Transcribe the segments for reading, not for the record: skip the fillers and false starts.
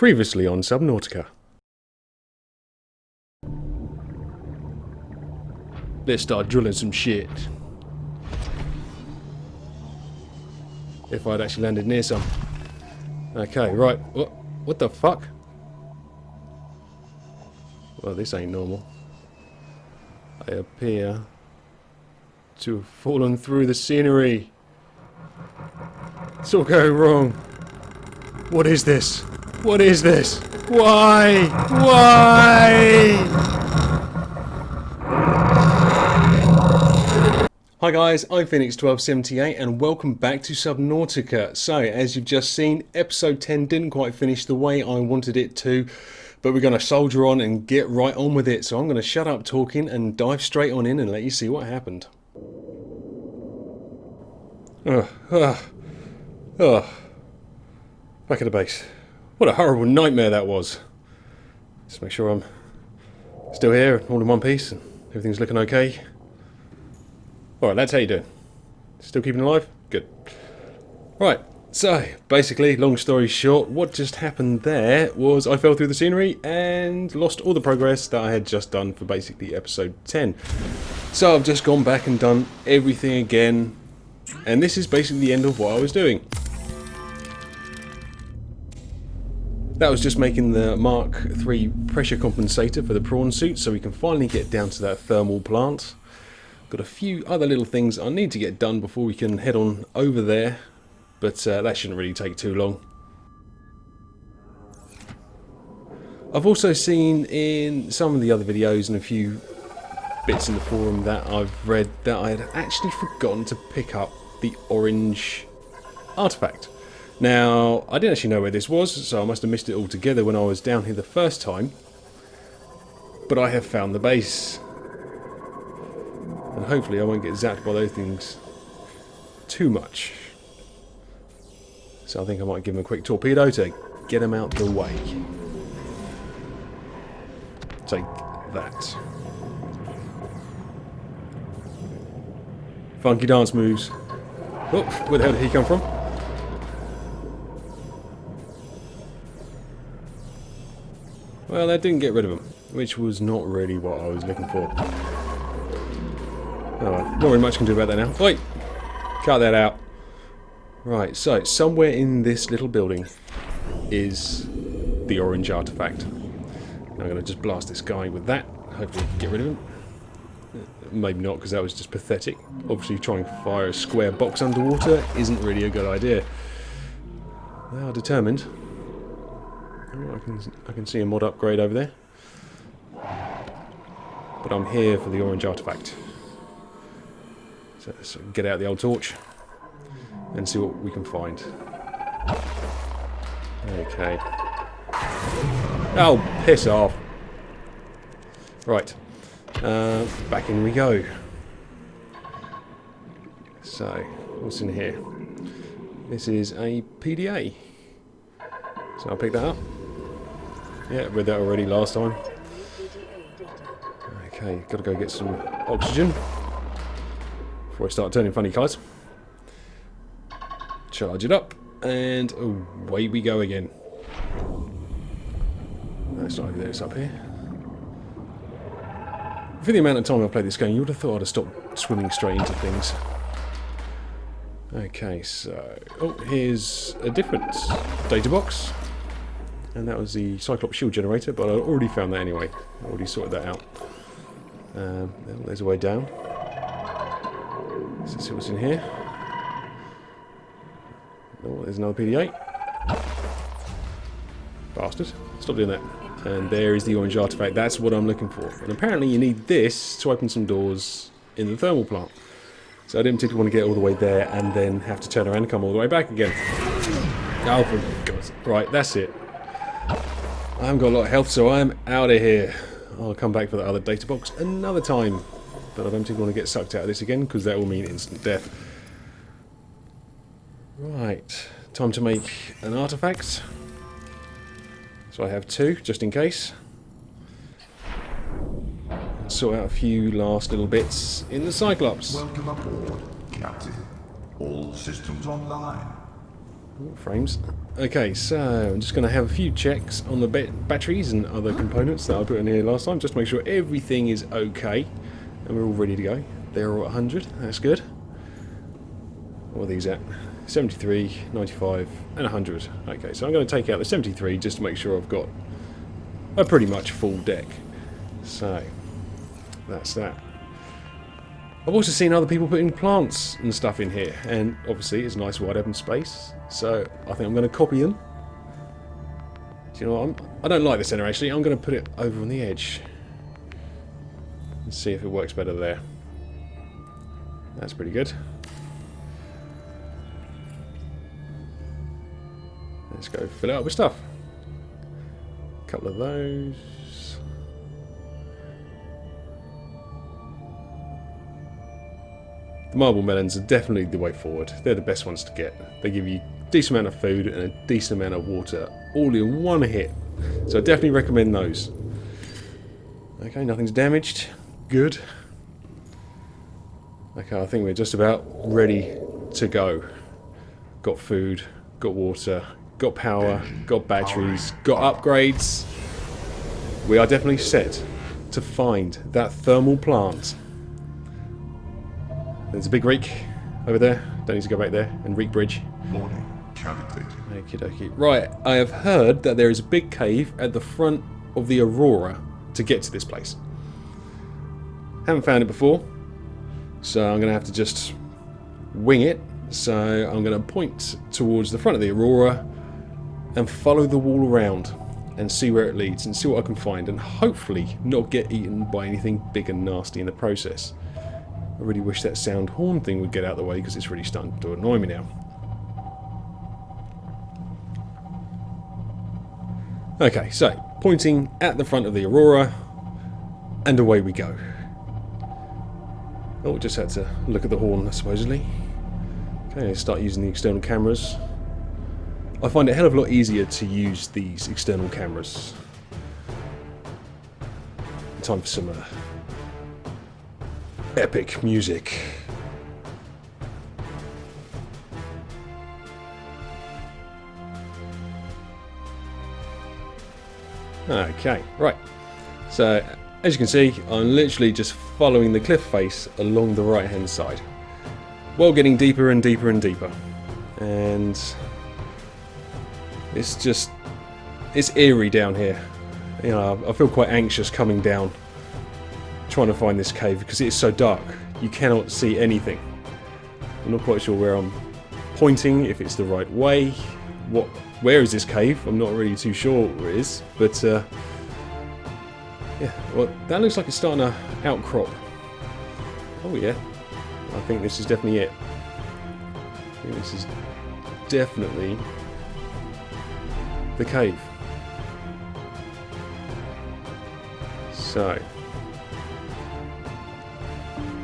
Previously on Subnautica. Let's start drilling some shit. If I'd actually landed near some. Okay, right. What the fuck? Well, this ain't normal. I appear to have fallen through the scenery. It's all going wrong. What is this? What is this? Why? Why? Hi guys, I'm Phoenix1278 and welcome back to Subnautica. So, as you've just seen, episode 10 didn't quite finish the way I wanted it to, but we're going to soldier on and get right on with it. So I'm going to shut up talking and dive straight on in and let you see what happened. Back at the base. What a horrible nightmare that was. Just make sure I'm still here, all in one piece, and everything's looking okay. Alright, that's how you doing. Still keeping alive? Good. Right, so, basically, long story short, what just happened there was I fell through the scenery and lost all the progress that I had just done for basically episode 10. So I've just gone back and done everything again, and this is basically the end of what I was doing. That was just making the Mark III pressure compensator for the prawn suit so we can finally get down to that thermal plant. Got a few other little things I need to get done before we can head on over there, but that shouldn't really take too long. I've also seen in some of the other videos and a few bits in the forum that I've read that I had actually forgotten to pick up the orange artifact. Now, I didn't actually know where this was, so I must have missed it altogether when I was down here the first time. But I have found the base. And hopefully I won't get zapped by those things too much. So I think I might give them a quick torpedo to get them out the way. Take that. Funky dance moves. Oh, where the hell did he come from? Well, that didn't get rid of him, which was not really what I was looking for. Oh, not really much can do about that now. Oi! Cut that out. Right, so somewhere in this little building is the orange artifact. I'm going to just blast this guy with that. Hopefully get rid of him. Maybe not, because that was just pathetic. Obviously trying to fire a square box underwater isn't really a good idea. They are determined. Oh, I can see a mod upgrade over there. But I'm here for the orange artifact. So let's get out the old torch and see what we can find. Okay. Oh, piss off. Right. Back in we go. So, what's in here? This is a PDA. So I'll pick that up. Yeah, read that already last time. Okay, gotta go get some oxygen before I start turning funny colours. Charge it up, and away we go again. No, it's not over there, it's up here. For the amount of time I've played this game, you would have thought I'd have stopped swimming straight into things. Okay, so... oh, here's a different data box. And that was the Cyclops shield generator, but I already found that anyway. I already sorted that out. There's a way down. Let's see what's in here. Oh, there's another PDA. Bastard. Stop doing that. And there is the orange artifact. That's what I'm looking for. And apparently you need this to open some doors in the thermal plant. So I didn't particularly want to get all the way there and then have to turn around and come all the way back again. Oh, for God's sake. Right, that's it. I haven't got a lot of health, so I'm out of here. I'll come back for the other data box another time. But I don't particularly want to get sucked out of this again, because that will mean instant death. Right, time to make an artifact. So I have two, just in case. Sort out a few last little bits in the Cyclops. Welcome aboard, Captain. All systems online. Frames. Okay, so I'm just going to have a few checks on the batteries and other components that I put in here last time, just to make sure everything is okay and we're all ready to go. They're all at 100, that's good. What are these at? 73, 95 and 100. Okay, so I'm going to take out the 73 just to make sure I've got a pretty much full deck. So, that's that. I've also seen other people putting plants and stuff in here, and obviously it's a nice wide open space, so I think I'm going to copy them. Do you know what? I don't like the centre actually, I'm going to put it over on the edge and see if it works better there. That's pretty good. Let's go fill it up with stuff. A couple of those. The marble melons are definitely the way forward. They're the best ones to get. They give you a decent amount of food and a decent amount of water all in one hit. So I definitely recommend those. Okay, nothing's damaged. Good. Okay, I think we're just about ready to go. Got food, got water, got power, got batteries, got upgrades. We are definitely set to find that thermal plant. There's a big reek over there. Don't need to go back there. And reek bridge. Morning. Calculating. Okie dokie. Right, I have heard that there is a big cave at the front of the Aurora to get to this place. Haven't found it before, so I'm going to have to just wing it. So I'm going to point towards the front of the Aurora and follow the wall around and see where it leads and see what I can find, and hopefully not get eaten by anything big and nasty in the process. I really wish that sound horn thing would get out of the way because it's really starting to annoy me now. Okay, so pointing at the front of the Aurora, and away we go. Oh, just had to look at the horn, supposedly. Okay, let's start using the external cameras. I find it a hell of a lot easier to use these external cameras. Time for some epic music. Okay, right. So, as you can see, I'm literally just following the cliff face along the right hand side, while getting deeper and deeper and deeper. And it's eerie down here. You know, I feel quite anxious coming down, trying to find this cave because it is so dark. You cannot see anything. I'm not quite sure where I'm pointing, if it's the right way. Where is this cave? I'm not really too sure where it is, but yeah, well, that looks like it's starting to outcrop. Oh yeah, I think this is definitely it. I think this is definitely the cave. So,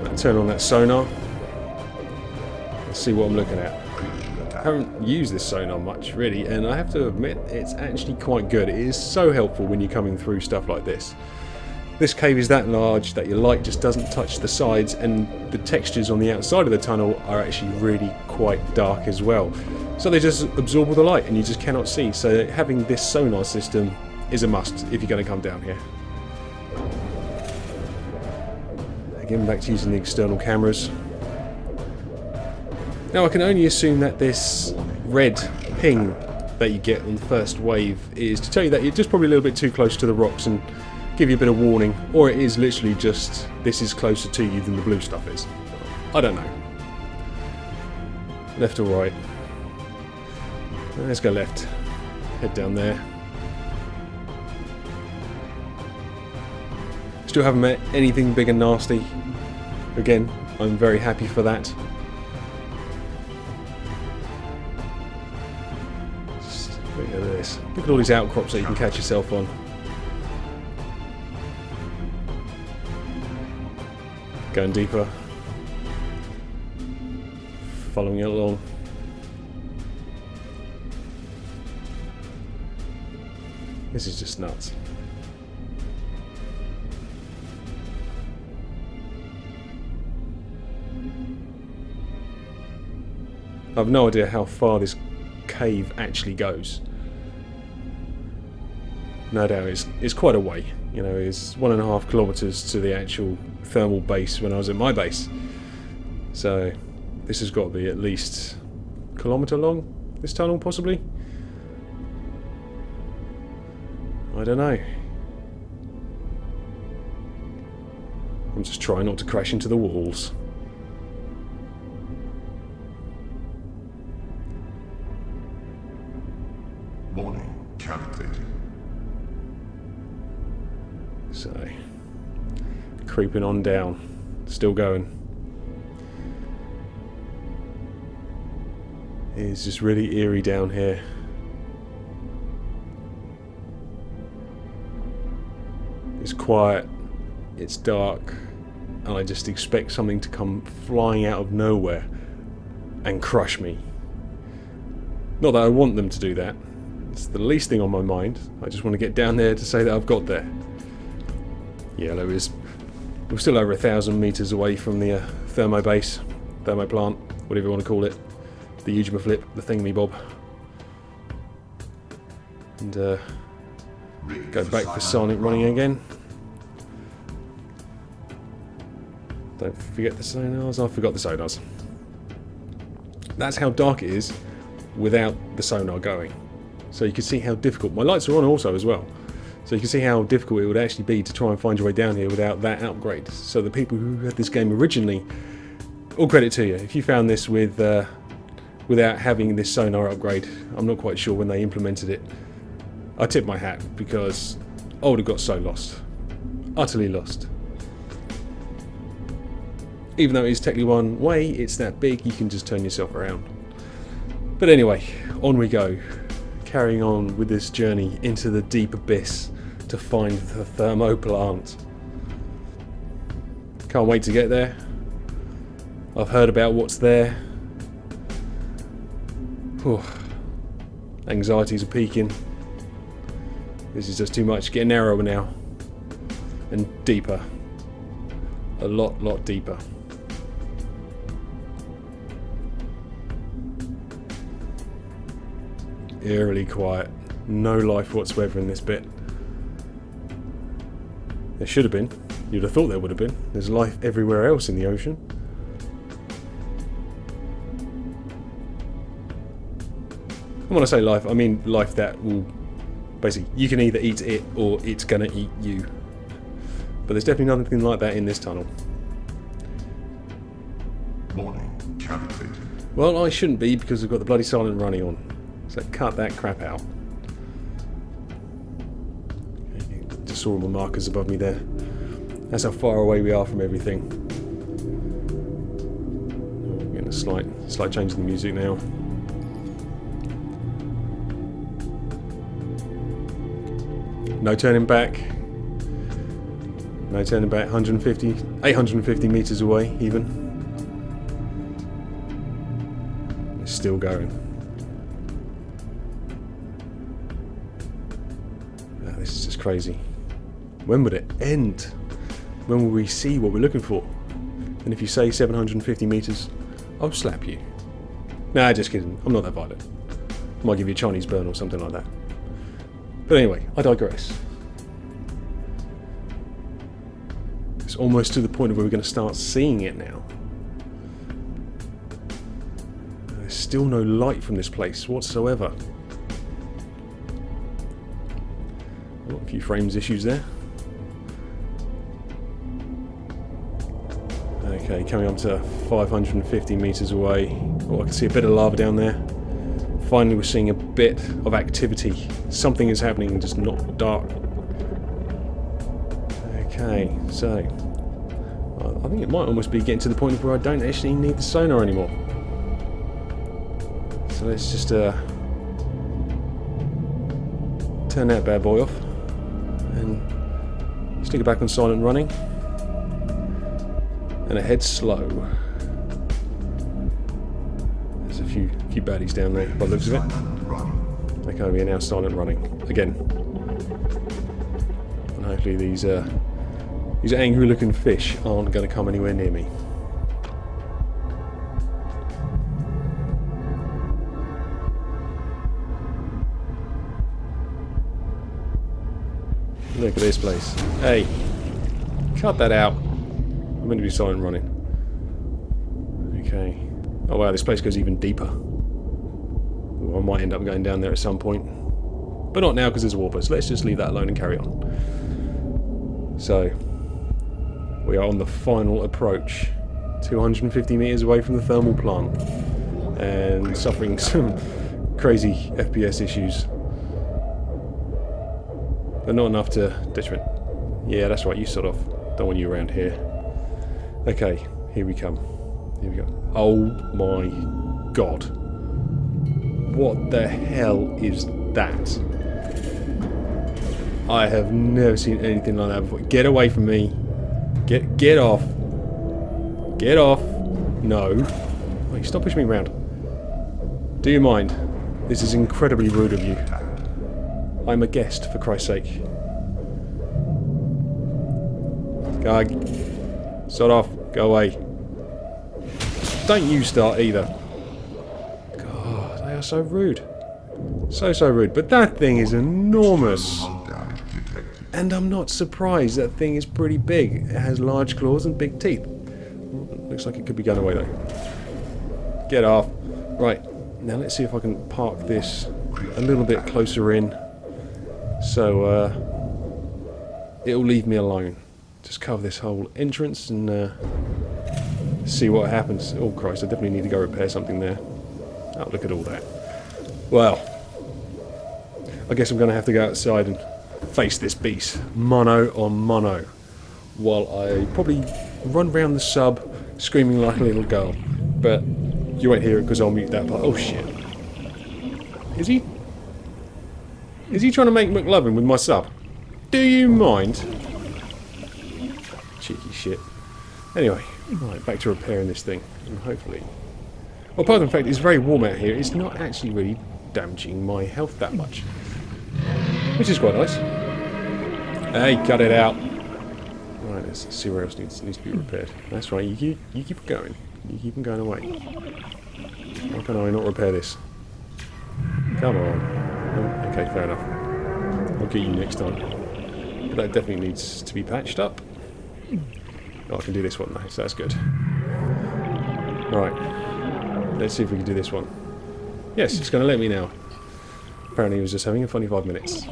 I'll turn on that sonar. Let's see what I'm looking at. I haven't used this sonar much really, and I have to admit it's actually quite good. It is so helpful when you're coming through stuff like this. This cave is that large that your light just doesn't touch the sides, and the textures on the outside of the tunnel are actually really quite dark as well. So they just absorb all the light and you just cannot see. So having this sonar system is a must if you're going to come down here. Again, back to using the external cameras. Now I can only assume that this red ping that you get on the first wave is to tell you that you're just probably a little bit too close to the rocks and give you a bit of warning, or it is literally just this is closer to you than the blue stuff is. I don't know. Left or right? Let's go left. Head down there. Still haven't met anything big and nasty. Again, I'm very happy for that. Just look at this. Look at all these outcrops that you can catch yourself on. Going deeper. Following it along. This is just nuts. I have no idea how far this cave actually goes. No doubt it's quite a way. You know, it's 1.5 kilometers to the actual thermal base when I was at my base. So this has got to be at least a kilometer long, this tunnel possibly? I don't know. I'm just trying not to crash into the walls. Warning, calculating. So, creeping on down, still going. It's just really eerie down here. It's quiet, it's dark, and I just expect something to come flying out of nowhere and crush me. Not that I want them to do that. It's the least thing on my mind. I just want to get down there to say that I've got there. Yeah, we're still over 1,000 meters away from the thermo base, thermo plant, whatever you want to call it, the Ujima-flip, the thingy-bob, and go back for silent running again. Don't forget the sonars. I forgot the sonars. That's how dark it is without the sonar going. So you can see how difficult. My lights are on also as well. So you can see how difficult it would actually be to try and find your way down here without that upgrade. So the people who had this game originally, all credit to you. If you found this with without having this sonar upgrade, I'm not quite sure when they implemented it. I tip my hat because I would have got so lost. Utterly lost. Even though it is technically one way, it's that big, you can just turn yourself around. But anyway, on we go. Carrying on with this journey into the deep abyss to find the thermo plant. Can't wait to get there. I've heard about what's there. Whew. Anxieties are peaking. This is just too much. Getting narrower now. And deeper. A lot deeper. Eerily quiet. No life whatsoever in this bit. There should have been. You'd have thought there would have been. There's life everywhere else in the ocean. And when I say life, I mean life that will... Basically, you can either eat it or it's gonna eat you. But there's definitely nothing like that in this tunnel. Warning, calculated. Well, I shouldn't be because I've got the bloody silent running on. So cut that crap out. Okay, just saw all my markers above me there. That's how far away we are from everything. Oh, getting a slight change in the music now. No turning back. No turning back. 850 meters away even. It's still going. This is just crazy. When would it end? When will we see what we're looking for? And if you say 750 meters, I'll slap you. Nah, just kidding. I'm not that violent. I might give you a Chinese burn or something like that. But anyway, I digress. It's almost to the point where we're going to start seeing it now. There's still no light from this place whatsoever. Oh, a few frames issues there. Okay, coming up to 550 meters away. Oh, I can see a bit of lava down there. Finally, we're seeing a bit of activity. Something is happening, just not dark. Okay, so I think it might almost be getting to the point where I don't actually need the sonar anymore. So let's just turn that bad boy off and stick it back on silent running and head slow. There's a few baddies down there by the looks of it. Okay, we are now silent running again, and hopefully these angry looking fish aren't going to come anywhere near me. Look at this place. Hey, cut that out. I'm meant to be silent running. Okay. Oh wow, this place goes even deeper. Ooh, I might end up going down there at some point. But not now because there's a warper, so let's just leave that alone and carry on. So, we are on the final approach. 250 metres away from the thermal plant. And suffering some crazy FPS issues. But not enough to detriment. Yeah, that's right, you sort of. Don't want you around here. Okay, here we come. Here we go. Oh my god. What the hell is that? I have never seen anything like that before. Get away from me. Get off. Get off. No. Wait, stop pushing me around. Do you mind? This is incredibly rude of you. I'm a guest, for Christ's sake. Go. Sod off. Go away. Don't you start either. God, they are so rude. So rude. But that thing is enormous. And I'm not surprised. That thing is pretty big. It has large claws and big teeth. Looks like it could be going away though. Get off. Right. Now let's see if I can park this a little bit closer in. So it'll leave me alone. Just cover this whole entrance and see what happens. Oh Christ, I definitely need to go repair something there. Oh, look at all that. Well, I guess I'm going to have to go outside and face this beast, mono on mono, while I probably run around the sub screaming like a little girl. But you won't hear it because I'll mute that part. Oh shit. Is he trying to make McLovin with my sub? Do you mind? Cheeky shit. Anyway, right, back to repairing this thing. And hopefully... Well, apart from the fact it's very warm out here, it's not actually really damaging my health that much. Which is quite nice. Hey, cut it out. Right, let's see where else needs to be repaired. That's right, you keep going. You keep them going away. How can I not repair this? Come on. Oh, okay, fair enough. I'll get you next time. But that definitely needs to be patched up. Oh, I can do this one though, so that's good. Right. Let's see if we can do this one. Yes, it's going to let me now. Apparently he was just having a funny 5 minutes.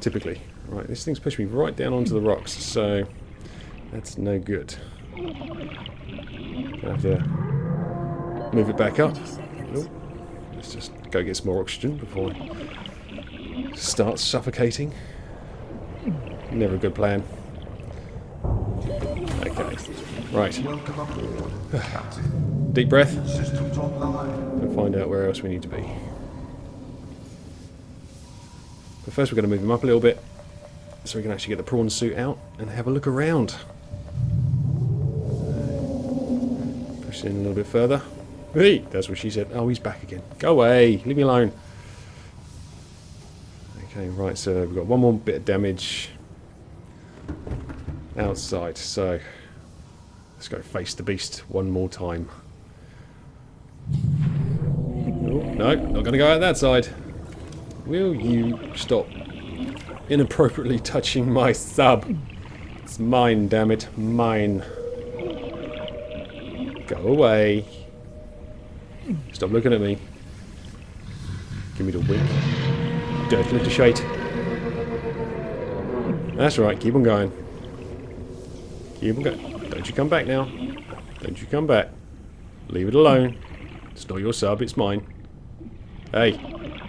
Typically. Right, this thing's pushed me right down onto the rocks, so that's no good. Gonna have to move it back up. Oh, let's just go get some more oxygen before it starts suffocating. Never a good plan. Okay. Right. Deep breath. And find out where else we need to be. But first we're going to move him up a little bit so we can actually get the prawn suit out and have a look around. Push in a little bit further. Hey, that's what she said. Oh, he's back again. Go away. Leave me alone. Okay, right, so we've got one more bit of damage outside. So let's go face the beast one more time. Oh, no, not going to go out that side. Will you stop inappropriately touching my sub? It's mine, damn it. Mine. Go away. Stop looking at me. Give me the wink. Dirty little shite. That's right, keep on going. Keep on going. Don't you come back now. Don't you come back. Leave it alone. It's not your sub, it's mine. Hey.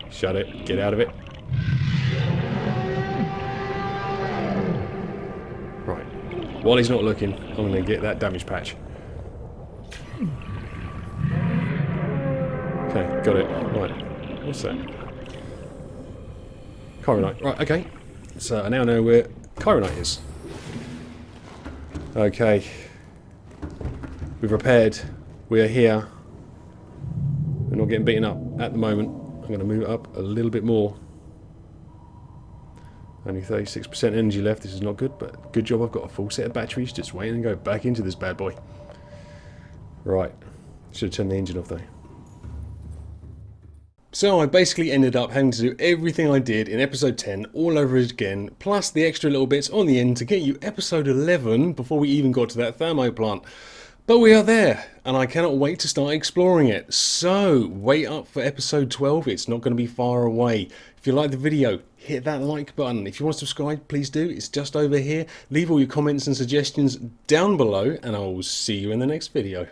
Shut it. Get out of it. Right. While he's not looking, I'm going to get that damage patch. Okay, got it. Right. What's that? Chironite. Right, okay. So I now know where Chironite is. Okay. We've repaired. We're here. We're not getting beaten up at the moment. I'm going to move it up a little bit more. Only 36% energy left. This is not good, but good job I've got a full set of batteries just waiting to go back into this bad boy. Right. Should have turned the engine off though. So I basically ended up having to do everything I did in episode 10 all over again, plus the extra little bits on the end to get you episode 11 before we even got to that thermo plant. But we are there, and I cannot wait to start exploring it. So wait up for episode 12, it's not going to be far away. If you like the video, hit that like button. If you want to subscribe, please do, it's just over here. Leave all your comments and suggestions down below, and I will see you in the next video.